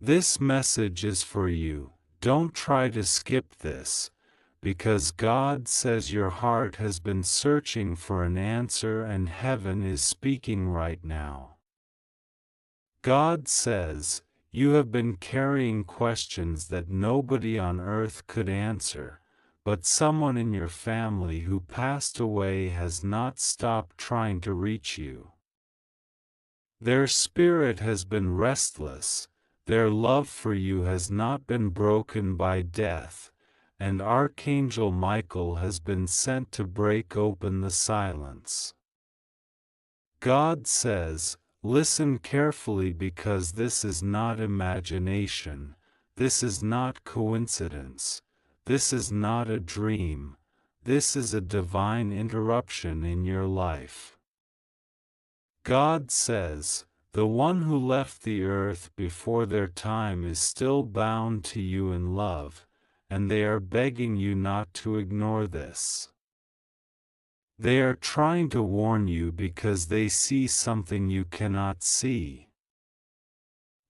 This message is for you. Don't try to skip this, because God says your heart has been searching for an answer and heaven is speaking right now. God says, you have been carrying questions that nobody on earth could answer, but someone in your family who passed away has not stopped trying to reach you. Their spirit has been restless, their love for you has not been broken by death, and Archangel Michael has been sent to break open the silence. God says, listen carefully because this is not imagination, this is not coincidence, this is not a dream, this is a divine interruption in your life. God says, the one who left the earth before their time is still bound to you in love, and they are begging you not to ignore this. They are trying to warn you because they see something you cannot see.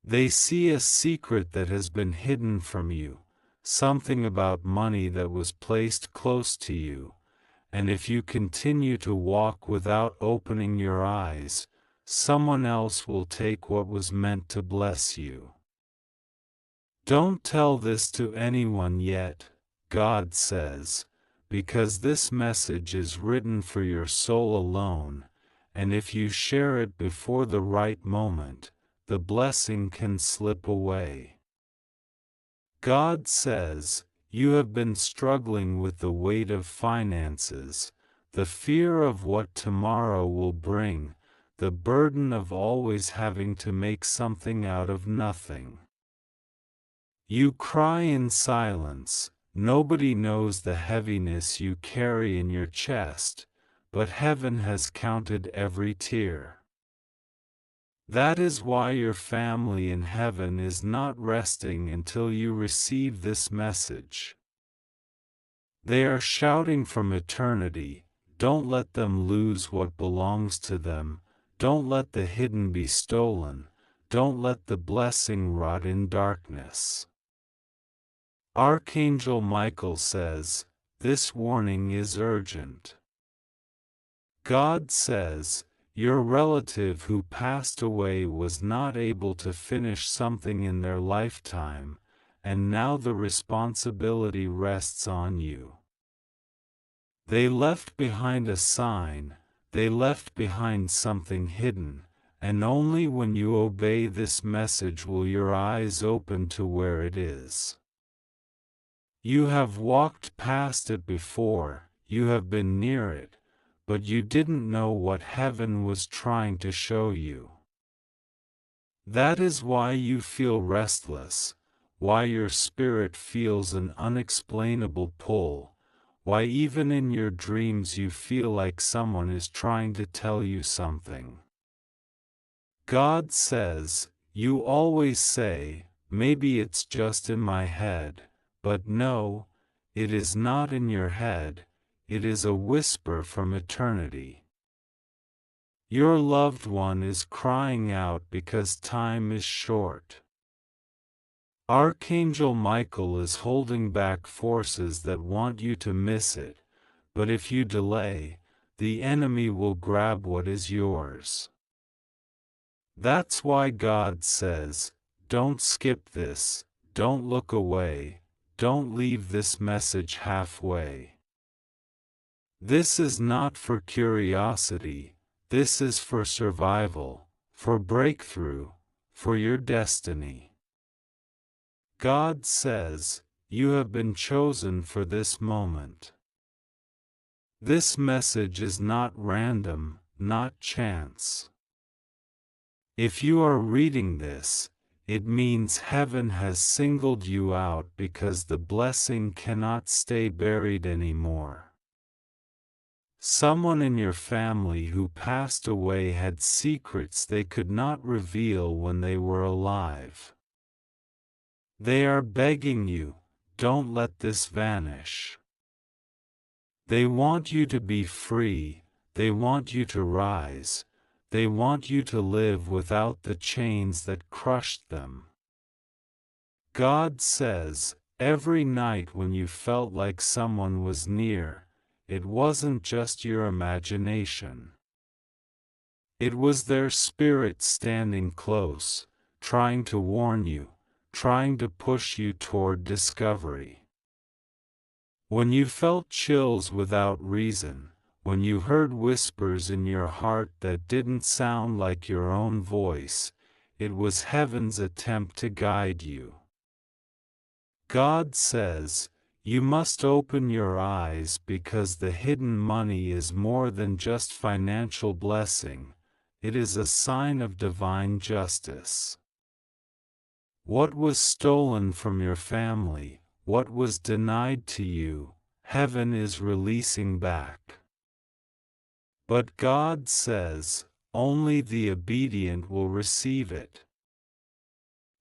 They see a secret that has been hidden from you, something about money that was placed close to you, and if you continue to walk without opening your eyes, someone else will take what was meant to bless you. Don't tell this to anyone yet, God says, because this message is written for your soul alone, and if you share it before the right moment, the blessing can slip away. God says, you have been struggling with the weight of finances, the fear of what tomorrow will bring, the burden of always having to make something out of nothing. You cry in silence, nobody knows the heaviness you carry in your chest, but heaven has counted every tear. That is why your family in heaven is not resting until you receive this message. They are shouting from eternity, don't let them lose what belongs to them, don't let the hidden be stolen, don't let the blessing rot in darkness. Archangel Michael says, this warning is urgent. God says, your relative who passed away was not able to finish something in their lifetime, and now the responsibility rests on you. They left behind a sign, they left behind something hidden, and only when you obey this message will your eyes open to where it is. You have walked past it before, you have been near it, but you didn't know what heaven was trying to show you. That is why you feel restless, why your spirit feels an unexplainable pull, why even in your dreams you feel like someone is trying to tell you something. God says, you always say, maybe it's just in my head, but no, it is not in your head, it is a whisper from eternity. Your loved one is crying out because time is short. Archangel Michael is holding back forces that want you to miss it, but if you delay, the enemy will grab what is yours. That's why God says, don't skip this, don't look away, don't leave this message halfway. This is not for curiosity, this is for survival, for breakthrough, for your destiny. God says, you have been chosen for this moment. This message is not random, not chance. If you are reading this, it means heaven has singled you out because the blessing cannot stay buried anymore. Someone in your family who passed away had secrets they could not reveal when they were alive. They are begging you, don't let this vanish. They want you to be free, they want you to rise, they want you to live without the chains that crushed them. God says, every night when you felt like someone was near, it wasn't just your imagination. It was their spirit standing close, trying to warn you, trying to push you toward discovery. When you felt chills without reason, when you heard whispers in your heart that didn't sound like your own voice, it was heaven's attempt to guide you. God says, you must open your eyes because the hidden money is more than just financial blessing, it is a sign of divine justice. What was stolen from your family, what was denied to you, heaven is releasing back. But God says, only the obedient will receive it.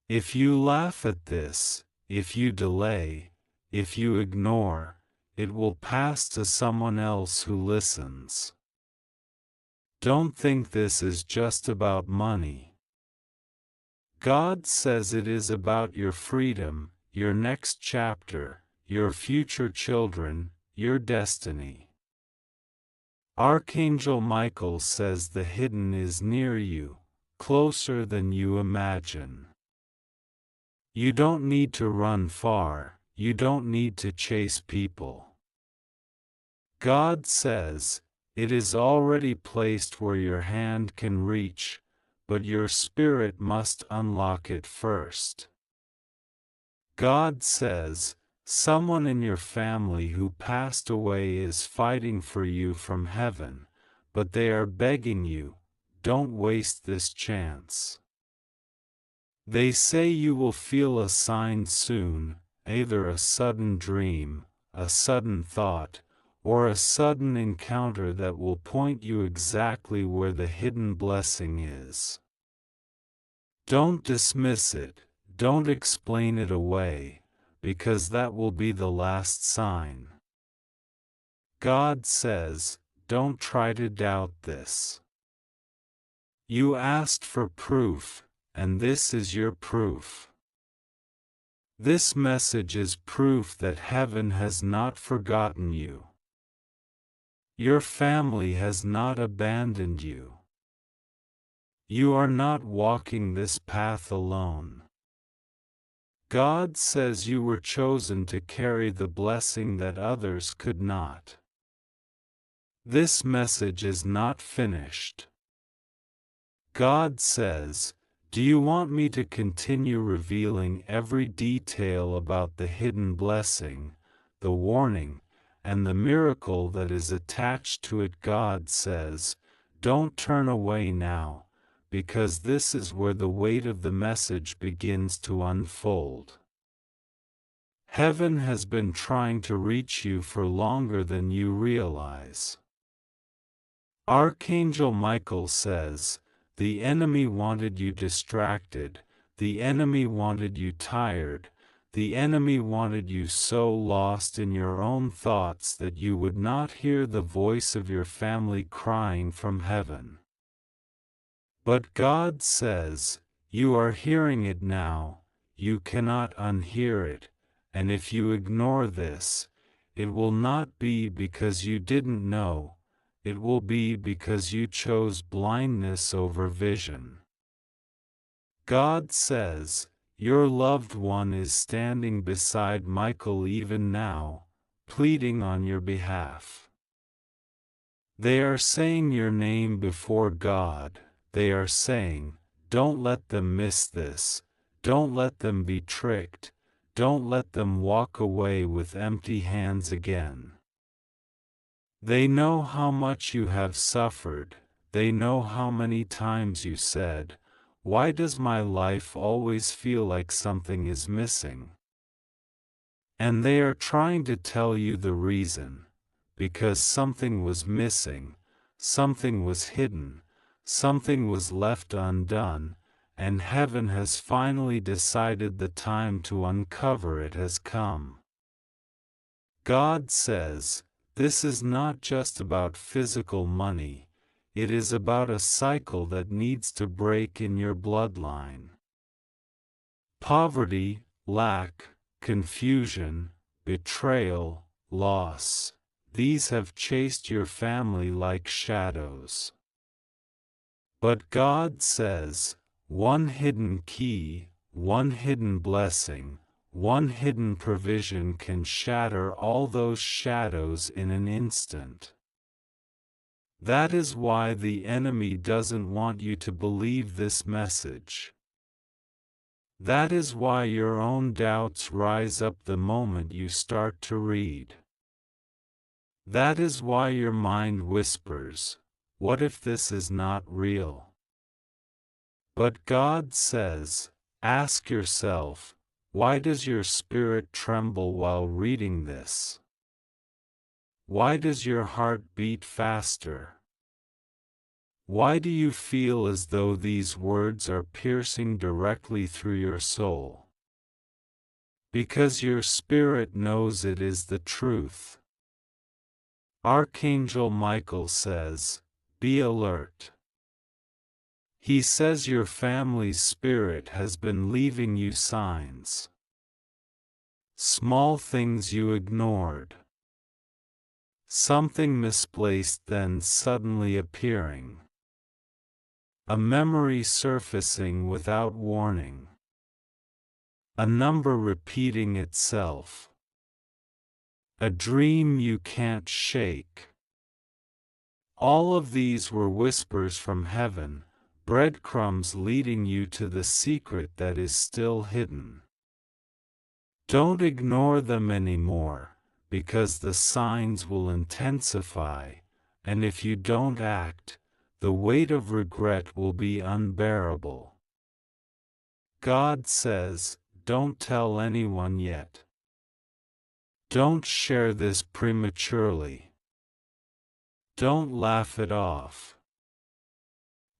If you laugh at this, if you delay, if you ignore, it will pass to someone else who listens. Don't think this is just about money. God says it is about your freedom, your next chapter, your future children, your destiny. Archangel Michael says the hidden is near you, closer than you imagine. You don't need to run far, you don't need to chase people. God says, it is already placed where your hand can reach, but your spirit must unlock it first. God says, someone in your family who passed away is fighting for you from heaven, but they are begging you, don't waste this chance. They say you will feel a sign soon, either a sudden dream, a sudden thought, or a sudden encounter that will point you exactly where the hidden blessing is. Don't dismiss it, don't explain it away, because that will be the last sign. God says, don't try to doubt this. You asked for proof, and this is your proof. This message is proof that heaven has not forgotten you. Your family has not abandoned you. You are not walking this path alone. God says you were chosen to carry the blessing that others could not. This message is not finished. God says, do you want me to continue revealing every detail about the hidden blessing, the warning, and the miracle that is attached to it? God says, don't turn away now, because this is where the weight of the message begins to unfold. Heaven has been trying to reach you for longer than you realize. Archangel Michael says, the enemy wanted you distracted, the enemy wanted you tired, the enemy wanted you so lost in your own thoughts that you would not hear the voice of your family crying from heaven. But God says, you are hearing it now, you cannot unhear it, and if you ignore this, it will not be because you didn't know, it will be because you chose blindness over vision. God says, your loved one is standing beside Michael even now, pleading on your behalf. They are saying your name before God, they are saying, don't let them miss this, don't let them be tricked, don't let them walk away with empty hands again. They know how much you have suffered, they know how many times you said, why does my life always feel like something is missing? And they are trying to tell you the reason, because something was missing, something was hidden, something was left undone, and heaven has finally decided the time to uncover it has come. God says, this is not just about physical money, it is about a cycle that needs to break in your bloodline. Poverty, lack, confusion, betrayal, loss. These have chased your family like shadows. But God says, one hidden key, one hidden blessing, one hidden provision can shatter all those shadows in an instant. That is why the enemy doesn't want you to believe this message. That is why your own doubts rise up the moment you start to read. That is why your mind whispers, "What if this is not real?" But God says, ask yourself, why does your spirit tremble while reading this? Why does your heart beat faster? Why do you feel as though these words are piercing directly through your soul? Because your spirit knows it is the truth. Archangel Michael says, be alert. He says your family's spirit has been leaving you signs. Small things you ignored. Something misplaced then suddenly appearing. A memory surfacing without warning. A number repeating itself. A dream you can't shake. All of these were whispers from heaven, breadcrumbs leading you to the secret that is still hidden. Don't ignore them anymore, because the signs will intensify, and if you don't act, the weight of regret will be unbearable. God says, don't tell anyone yet. Don't share this prematurely. Don't laugh it off.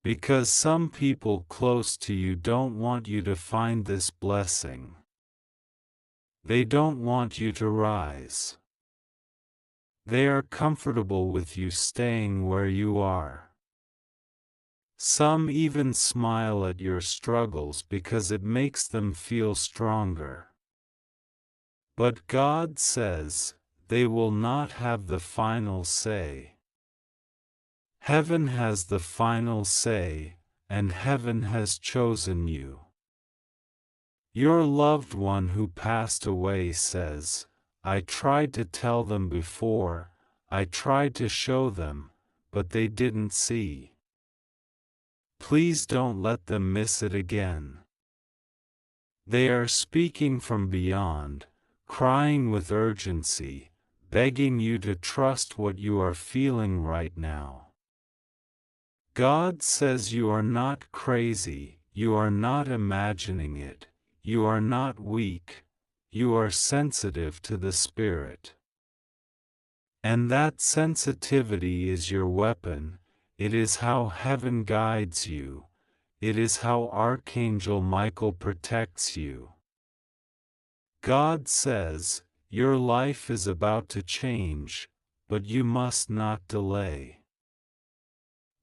Because some people close to you don't want you to find this blessing. They don't want you to rise. They are comfortable with you staying where you are. Some even smile at your struggles because it makes them feel stronger. But God says, they will not have the final say. Heaven has the final say, and heaven has chosen you. Your loved one who passed away says, I tried to tell them before, I tried to show them, but they didn't see. Please don't let them miss it again. They are speaking from beyond, crying with urgency, begging you to trust what you are feeling right now. God says you are not crazy, you are not imagining it, you are not weak, you are sensitive to the Spirit. And that sensitivity is your weapon, it is how heaven guides you, it is how Archangel Michael protects you. God says, your life is about to change, but you must not delay.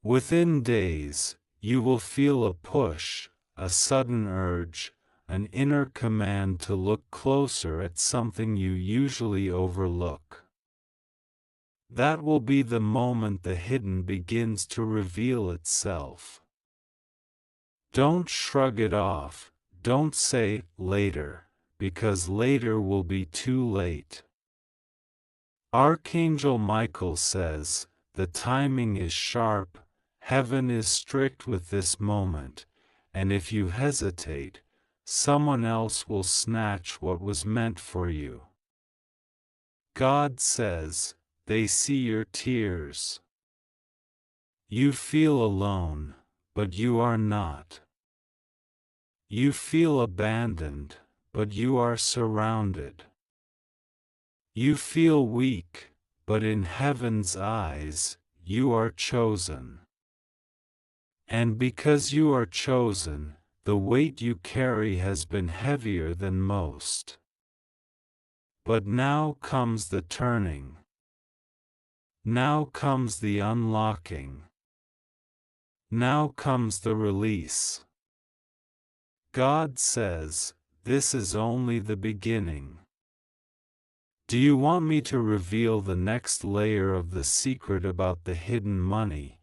Within days, you will feel a push, a sudden urge, an inner command to look closer at something you usually overlook. That will be the moment the hidden begins to reveal itself. Don't shrug it off, don't say, later, because later will be too late. Archangel Michael says, the timing is sharp, heaven is strict with this moment, and if you hesitate, someone else will snatch what was meant for you. God says, they see your tears. You feel alone, but you are not. You feel abandoned, but you are surrounded. You feel weak, but in heaven's eyes, you are chosen. And because you are chosen, the weight you carry has been heavier than most. But now comes the turning. Now comes the unlocking. Now comes the release. God says, this is only the beginning. Do you want me to reveal the next layer of the secret about the hidden money,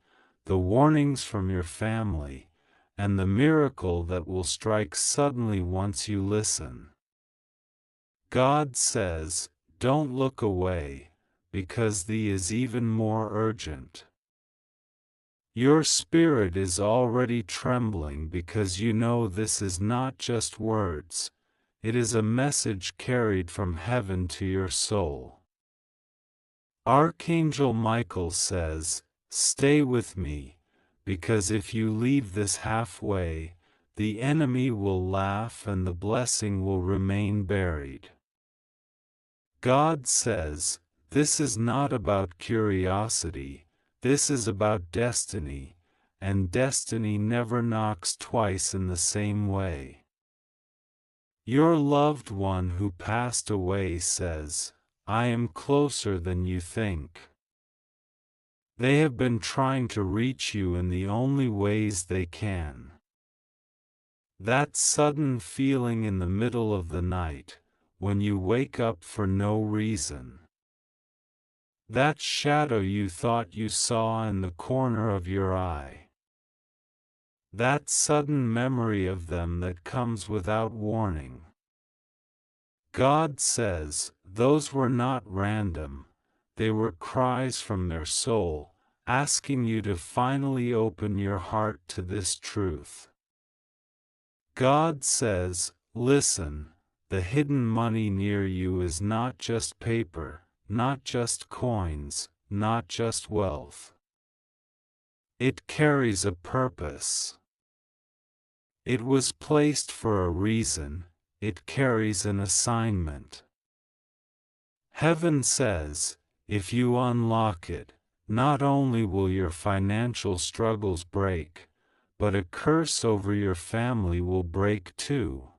the warnings from your family, and the miracle that will strike suddenly once you listen? God says, don't look away, because the is even more urgent. Your spirit is already trembling because you know this is not just words, it is a message carried from heaven to your soul. Archangel Michael says, stay with me, because if you leave this halfway, the enemy will laugh and the blessing will remain buried. God says, this is not about curiosity, this is about destiny, and destiny never knocks twice in the same way. Your loved one who passed away says, I am closer than you think. They have been trying to reach you in the only ways they can. That sudden feeling in the middle of the night, when you wake up for no reason. That shadow you thought you saw in the corner of your eye. That sudden memory of them that comes without warning. God says, those were not random, they were cries from their soul, asking you to finally open your heart to this truth. God says, listen, the hidden money near you is not just paper, not just coins, not just wealth. It carries a purpose. It was placed for a reason, it carries an assignment. Heaven says, if you unlock it, not only will your financial struggles break, but a curse over your family will break too.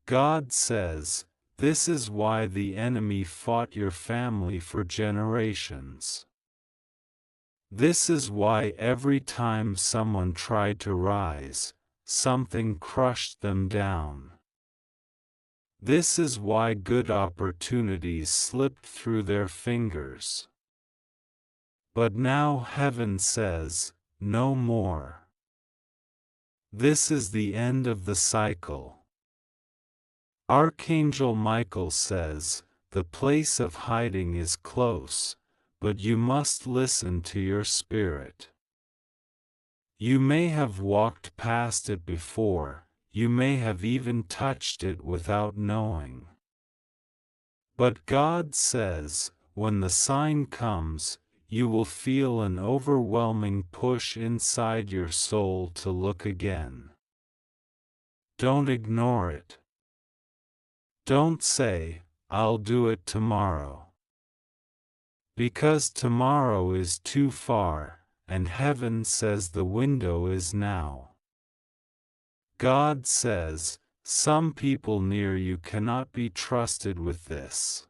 God says, this is why the enemy fought your family for generations. This is why every time someone tried to rise, something crushed them down. This is why good opportunities slipped through their fingers. But now heaven says, no more. This is the end of the cycle. Archangel Michael says, the place of hiding is close, but you must listen to your spirit. You may have walked past it before, you may have even touched it without knowing. But God says, when the sign comes, you will feel an overwhelming push inside your soul to look again. Don't ignore it. Don't say, I'll do it tomorrow. Because tomorrow is too far, and heaven says the window is now. God says, some people near you cannot be trusted with this.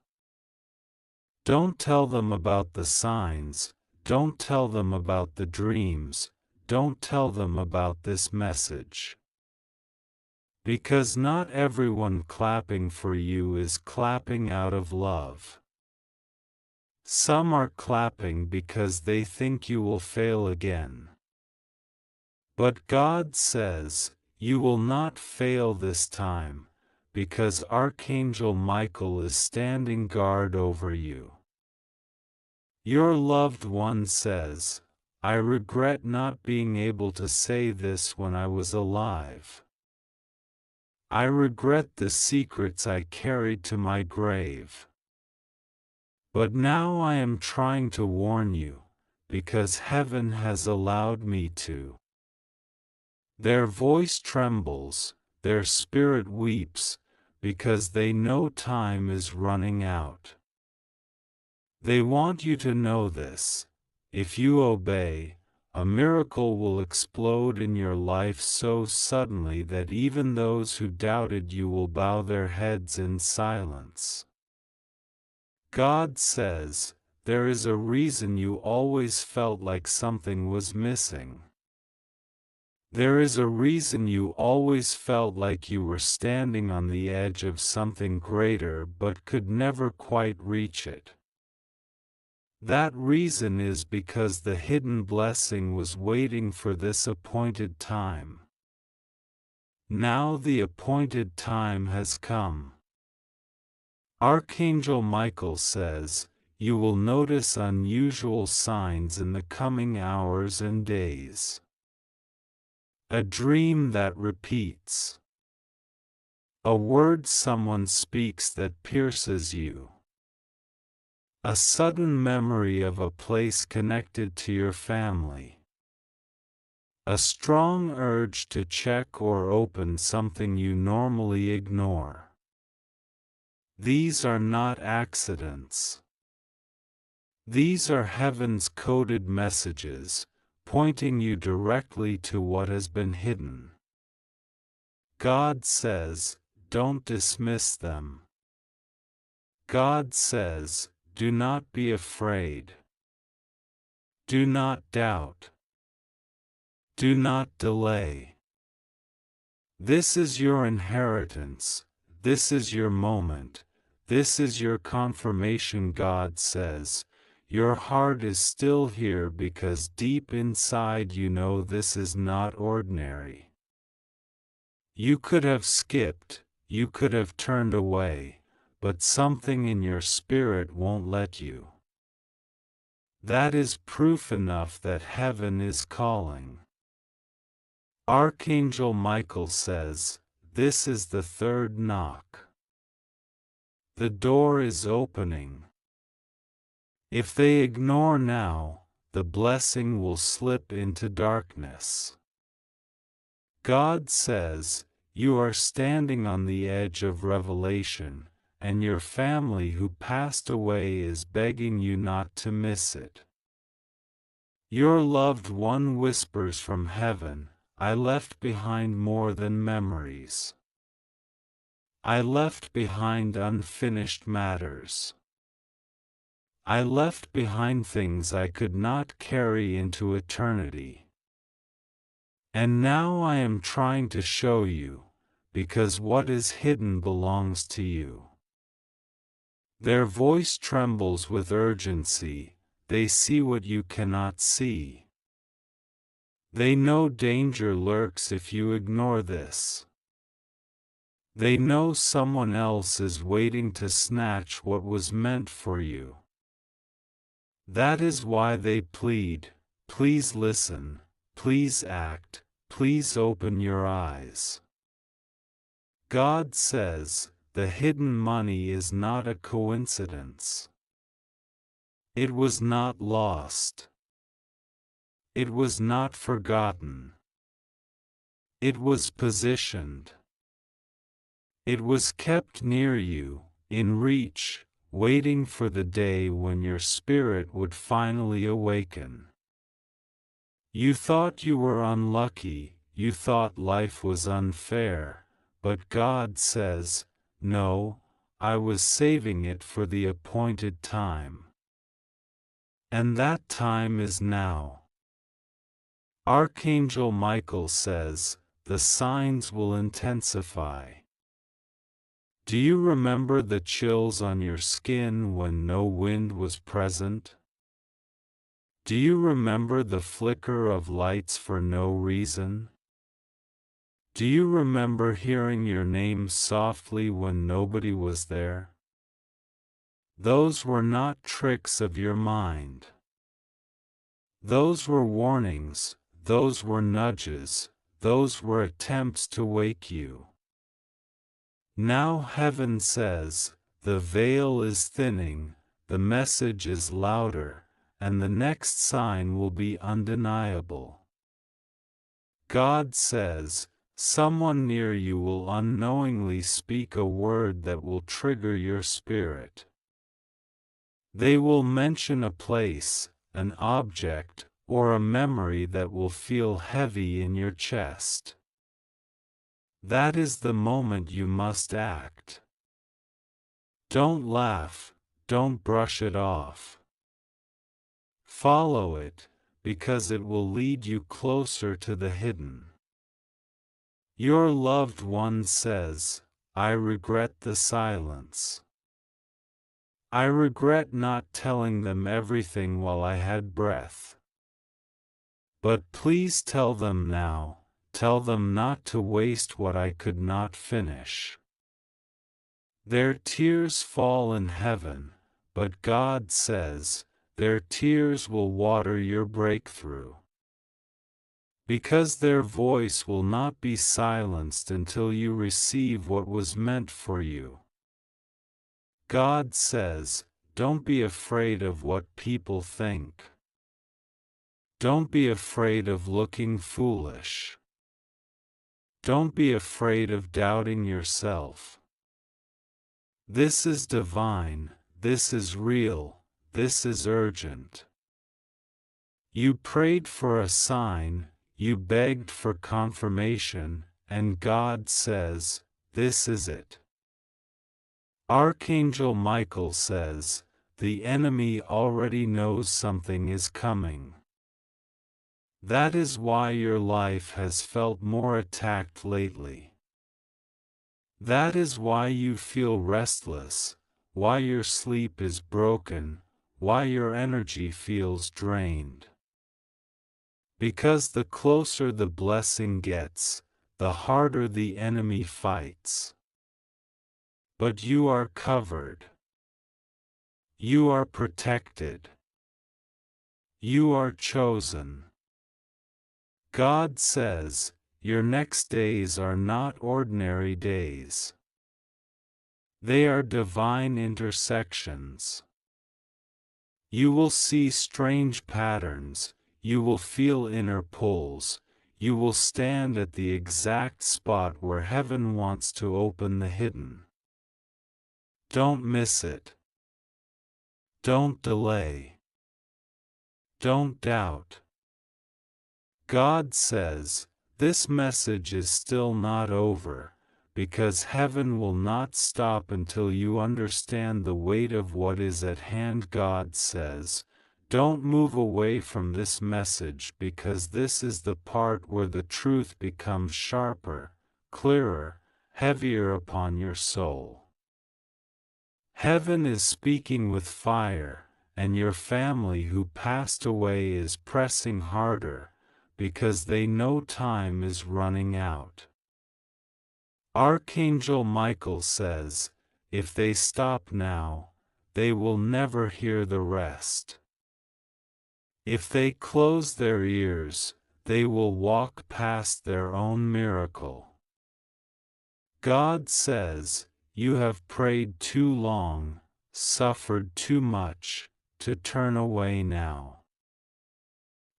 Don't tell them about the signs, don't tell them about the dreams, don't tell them about this message. Because not everyone clapping for you is clapping out of love. Some are clapping because they think you will fail again. But God says, you will not fail this time, because Archangel Michael is standing guard over you. Your loved one says, I regret not being able to say this when I was alive. I regret the secrets I carried to my grave. But now I am trying to warn you, because heaven has allowed me to. Their voice trembles, their spirit weeps, because they know time is running out. They want you to know this. If you obey, a miracle will explode in your life so suddenly that even those who doubted you will bow their heads in silence. God says, there is a reason you always felt like something was missing. There is a reason you always felt like you were standing on the edge of something greater but could never quite reach it. That reason is because the hidden blessing was waiting for this appointed time. Now the appointed time has come. Archangel Michael says, you will notice unusual signs in the coming hours and days. A dream that repeats. A word someone speaks that pierces you. A sudden memory of a place connected to your family. A strong urge to check or open something you normally ignore. These are not accidents. These are heaven's coded messages, pointing you directly to what has been hidden. God says, don't dismiss them. God says, do not be afraid. Do not doubt. Do not delay. This is your inheritance. This is your moment. This is your confirmation. God says, your heart is still here because deep inside you know this is not ordinary. You could have skipped, you could have turned away, but something in your spirit won't let you. That is proof enough that heaven is calling. Archangel Michael says, this is the third knock. The door is opening. If they ignore now, the blessing will slip into darkness. God says, you are standing on the edge of revelation, and your family who passed away is begging you not to miss it. Your loved one whispers from heaven, I left behind more than memories. I left behind unfinished matters. I left behind things I could not carry into eternity. And now I am trying to show you, because what is hidden belongs to you. Their voice trembles with urgency, they see what you cannot see. They know danger lurks if you ignore this. They know someone else is waiting to snatch what was meant for you. That is why they plead, please listen, please act, please open your eyes. God says, the hidden money is not a coincidence. It was not lost. It was not forgotten. It was positioned. It was kept near you, in reach, waiting for the day when your spirit would finally awaken. You thought you were unlucky, you thought life was unfair, but God says, no, I was saving it for the appointed time. And that time is now. Archangel Michael says, the signs will intensify. Do you remember the chills on your skin when no wind was present? Do you remember the flicker of lights for no reason? Do you remember hearing your name softly when nobody was there? Those were not tricks of your mind. Those were warnings, those were nudges, those were attempts to wake you. Now heaven says, the veil is thinning, the message is louder, and the next sign will be undeniable. God says, someone near you will unknowingly speak a word that will trigger your spirit. They will mention a place, an object, or a memory that will feel heavy in your chest. That is the moment you must act. Don't laugh, don't brush it off. Follow it, because it will lead you closer to the hidden. Your loved one says, I regret the silence. I regret not telling them everything while I had breath. But please tell them now, tell them not to waste what I could not finish. Their tears fall in heaven, but God says, their tears will water your breakthrough. Because their voice will not be silenced until you receive what was meant for you. God says, don't be afraid of what people think. Don't be afraid of looking foolish. Don't be afraid of doubting yourself. This is divine, this is real, this is urgent. You prayed for a sign, you begged for confirmation, and God says, this is it. Archangel Michael says, the enemy already knows something is coming. That is why your life has felt more attacked lately. That is why you feel restless, why your sleep is broken, why your energy feels drained. Because the closer the blessing gets, the harder the enemy fights. But you are covered. You are protected. You are chosen. God says, your next days are not ordinary days. They are divine intersections. You will see strange patterns, you will feel inner pulls, you will stand at the exact spot where heaven wants to open the hidden. Don't miss it. Don't delay. Don't doubt. God says, this message is still not over, because heaven will not stop until you understand the weight of what is at hand. God says, don't move away from this message because this is the part where the truth becomes sharper, clearer, heavier upon your soul. Heaven is speaking with fire, and your family who passed away is pressing harder, because they know time is running out. Archangel Michael says, if they stop now, they will never hear the rest. If they close their ears, they will walk past their own miracle. God says, you have prayed too long, suffered too much, to turn away now.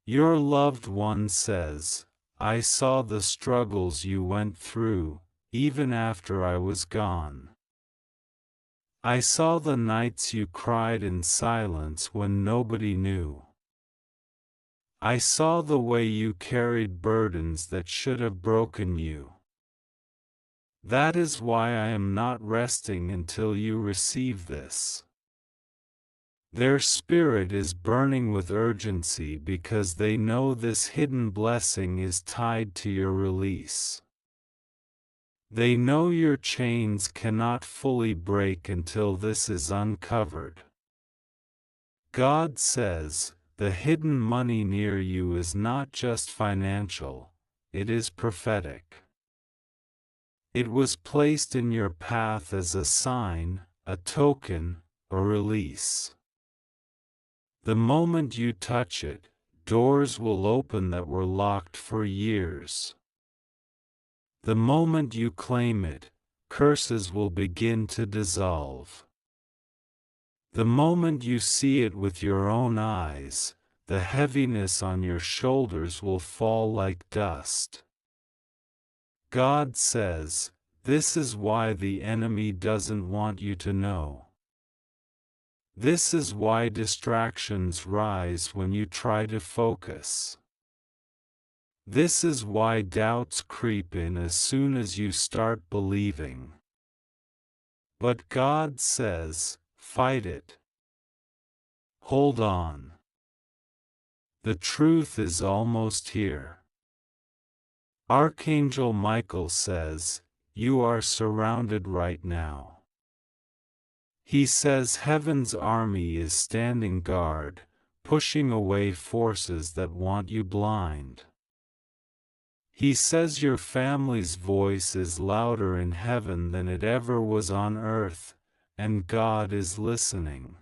Your loved one says, I saw the struggles you went through, even after I was gone. I saw the nights you cried in silence when nobody knew. I saw the way you carried burdens that should have broken you. That is why I am not resting until you receive this. Their spirit is burning with urgency because they know this hidden blessing is tied to your release. They know your chains cannot fully break until this is uncovered. God says, the hidden money near you is not just financial, it is prophetic. It was placed in your path as a sign, a token, a release. The moment you touch it, doors will open that were locked for years. The moment you claim it, curses will begin to dissolve. The moment you see it with your own eyes, the heaviness on your shoulders will fall like dust. God says, this is why the enemy doesn't want you to know. This is why distractions rise when you try to focus. This is why doubts creep in as soon as you start believing. But God says, fight it. Hold on. The truth is almost here. Archangel Michael says, you are surrounded right now. He says heaven's army is standing guard, pushing away forces that want you blind. He says your family's voice is louder in heaven than it ever was on earth, and God is listening.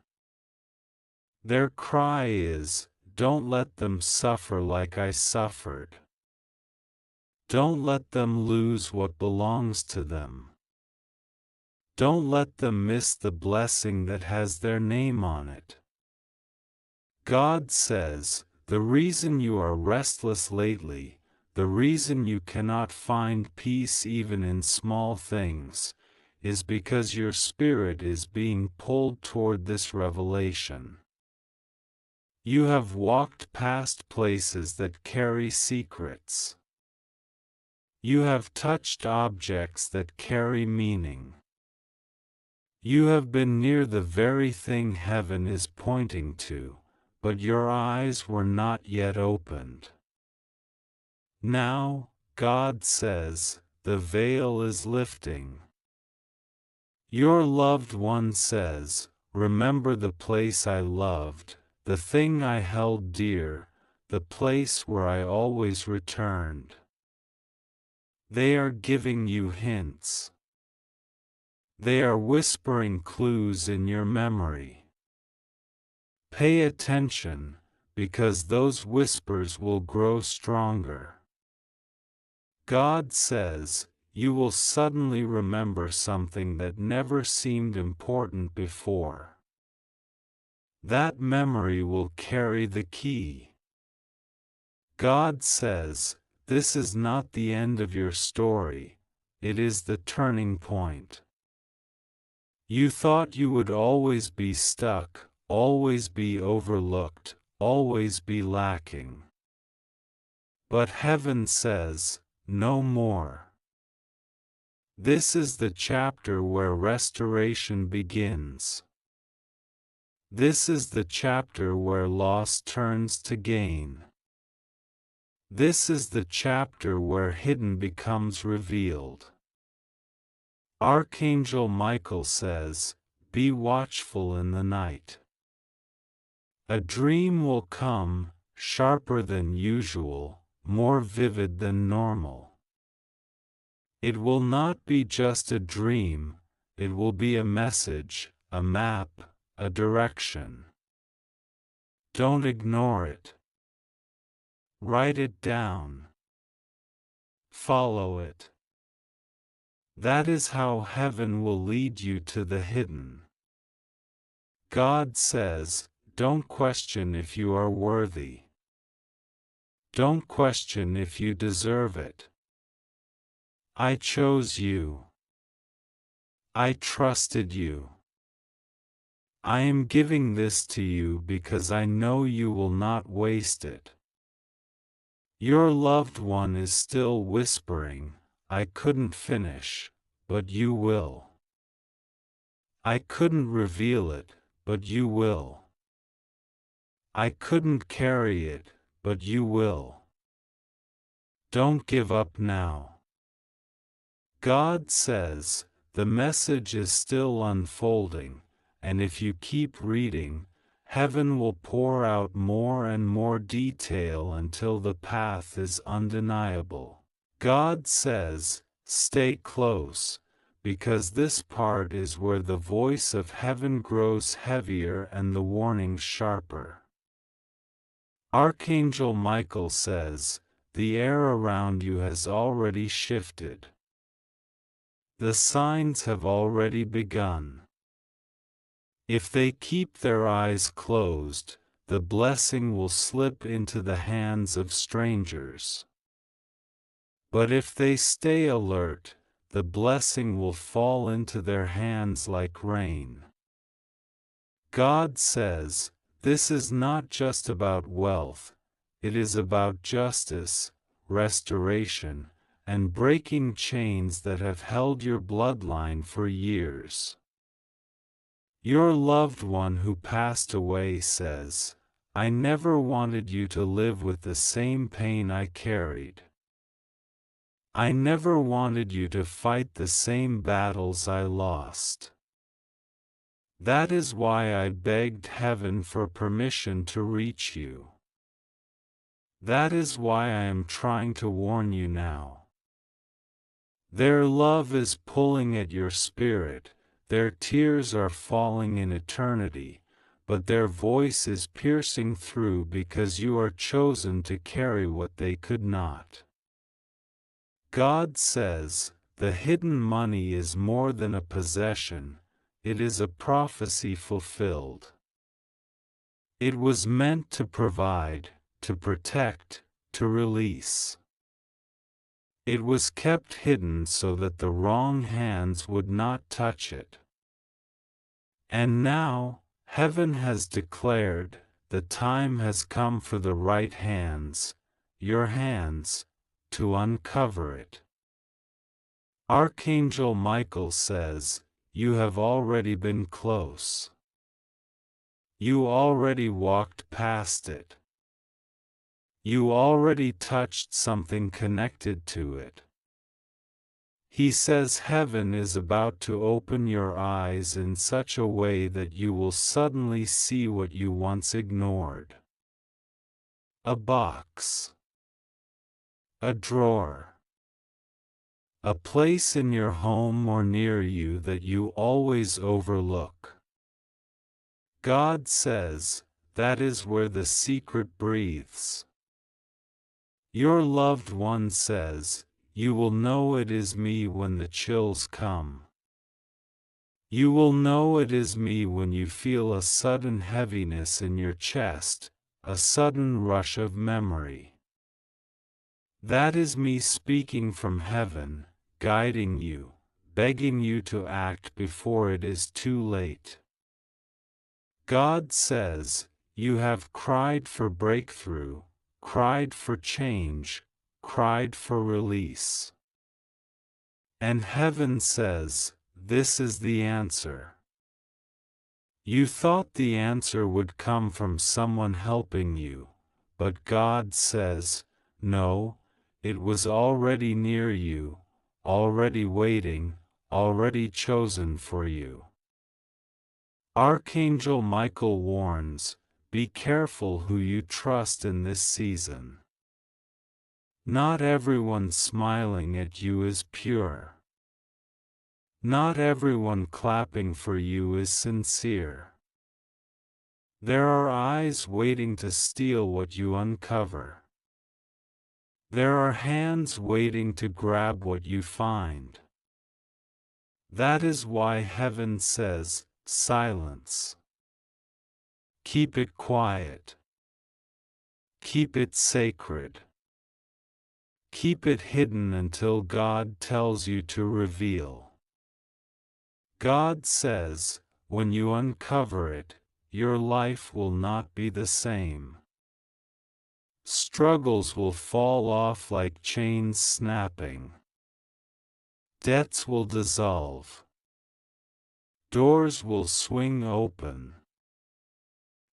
Their cry is, don't let them suffer like I suffered. Don't let them lose what belongs to them. Don't let them miss the blessing that has their name on it. God says, the reason you are restless lately, the reason you cannot find peace even in small things, is because your spirit is being pulled toward this revelation. You have walked past places that carry secrets. You have touched objects that carry meaning. You have been near the very thing heaven is pointing to, but your eyes were not yet opened. Now, God says, the veil is lifting. Your loved one says, remember the place I loved, the thing I held dear, the place where I always returned. They are giving you hints. They are whispering clues in your memory. Pay attention, because those whispers will grow stronger. God says, you will suddenly remember something that never seemed important before. That memory will carry the key. God says, this is not the end of your story, it is the turning point. You thought you would always be stuck, always be overlooked, always be lacking. But heaven says, no more. This is the chapter where restoration begins. This is the chapter where loss turns to gain. This is the chapter where hidden becomes revealed. Archangel Michael says, be watchful in the night. A dream will come, sharper than usual, more vivid than normal. It will not be just a dream, it will be a message, a map, a direction. Don't ignore it. Write it down. Follow it. That is how heaven will lead you to the hidden. God says, don't question if you are worthy. Don't question if you deserve it. I chose you. I trusted you. I am giving this to you because I know you will not waste it. Your loved one is still whispering, I couldn't finish, but you will. I couldn't reveal it, but you will. I couldn't carry it, but you will. Don't give up now. God says, the message is still unfolding, and if you keep reading, heaven will pour out more and more detail until the path is undeniable. God says, stay close, because this part is where the voice of heaven grows heavier and the warning sharper. Archangel Michael says, the air around you has already shifted. The signs have already begun. If they keep their eyes closed, the blessing will slip into the hands of strangers. But if they stay alert, the blessing will fall into their hands like rain. God says, this is not just about wealth, it is about justice, restoration, and breaking chains that have held your bloodline for years. Your loved one who passed away says, I never wanted you to live with the same pain I carried. I never wanted you to fight the same battles I lost. That is why I begged heaven for permission to reach you. That is why I am trying to warn you now. Their love is pulling at your spirit, their tears are falling in eternity, but their voice is piercing through because you are chosen to carry what they could not. God says, the hidden money is more than a possession, it is a prophecy fulfilled. It was meant to provide, to protect, to release. It was kept hidden so that the wrong hands would not touch it. And now, heaven has declared, the time has come for the right hands, your hands, to uncover it. Archangel Michael says, you have already been close. You already walked past it. You already touched something connected to it. He says heaven is about to open your eyes in such a way that you will suddenly see what you once ignored. A box. A drawer. A place in your home or near you that you always overlook. God says, that is where the secret breathes. Your loved one says, you will know it is me when the chills come. You will know it is me when you feel a sudden heaviness in your chest, a sudden rush of memory. That is me speaking from heaven, guiding you, begging you to act before it is too late. God says, you have cried for breakthrough, cried for change, cried for release. And heaven says, this is the answer. You thought the answer would come from someone helping you, but God says, no, it was already near you, already waiting, already chosen for you. Archangel Michael warns, be careful who you trust in this season. Not everyone smiling at you is pure. Not everyone clapping for you is sincere. There are eyes waiting to steal what you uncover. There are hands waiting to grab what you find. That is why heaven says, silence. Keep it quiet. Keep it sacred. Keep it hidden until God tells you to reveal. God says, when you uncover it, your life will not be the same. Struggles will fall off like chains snapping. Debts will dissolve. Doors will swing open.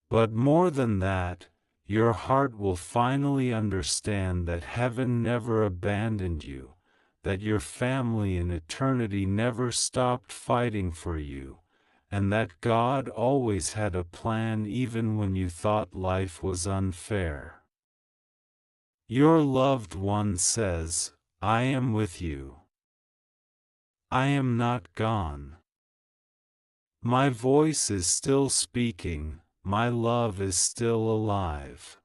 But more than that, your heart will finally understand that heaven never abandoned you, that your family in eternity never stopped fighting for you, and that God always had a plan even when you thought life was unfair. Your loved one says, I am with you. I am not gone. My voice is still speaking, my love is still alive.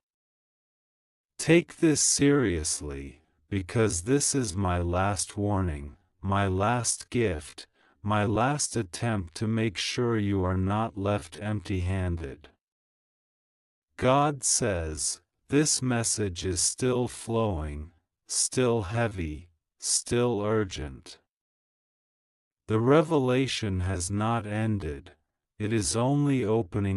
Take this seriously, because this is my last warning, my last gift, my last attempt to make sure you are not left empty-handed. God says, this message is still flowing, still heavy, still urgent. The revelation has not ended, it is only opening